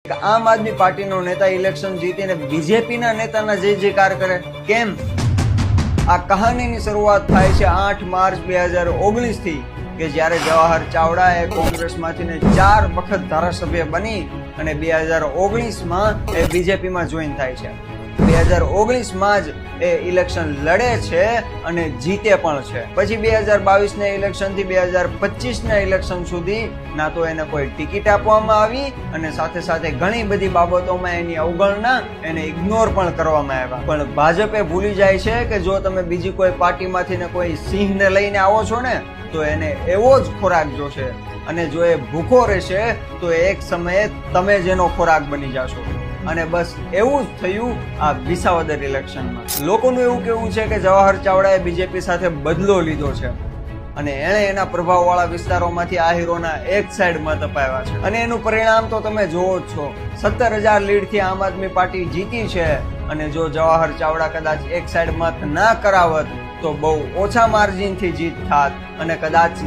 આમ આદમી પાર્ટીનો નેતા ઇલેક્શન જીતીને બીજેપીના નેતાના જય જયકાર કરે કેમ? આ કહાનીની શરૂઆત થાય છે 8 માર્ચ 2019 થી કે જ્યારે જવાહર ચાવડાએ કોંગ્રેસમાંથી 4 વખત ધારાસભ્ય બની અને 2019માં એ બીજેપીમાં જોઈન થાય છે. 2019માં જ એ ઇલેક્શન લડે છે અને જીતે પણ છે. પછી 2022 ના ઇલેક્શન થી 2025 ના ઇલેક્શન સુધી ના તો એને કોઈ ટિકિટ આપવામાં આવી અને સાથે સાથે ઘણી બધી બાબતોમાં એની અવગણના એને ઇગ્નોર પણ કરવામાં આવ્યા. પણ ભાજપે ભૂલી જાય છે કે જો તમે બીજી કોઈ પાર્ટીમાંથી ને કોઈ સિંહને લઈને આવો છો ને તો એને એવો જ ખોરાક જોશે અને જો એ ભૂખો રહેશે તો એક સમયે તમે જ એનો ખોરાક બની જશો. અને બસ એવું જ થયું આ વિસાવદર ઇલેક્શનમાં. લોકોનું એવું કહેવું છે કે જવાહર ચાવડાએ બીજેપી સાથે બદલો લીધો છે અને એણે એના પ્રભાવવાળા વિસ્તારોમાંથી આ હીરોના એક સાઈડમાં તપાવ્યા છે અને એનું પરિણામ તો તમે જોવો જ છો. 17,000 લીડથી આમ આદમી પાર્ટી જીતી છે અને જો જવાહર ચાવડા કદાચ એક સાઈડ મત ના કરાવત તો બહુ ઓછા માર્જિનથી જીત થાત અને કદાચ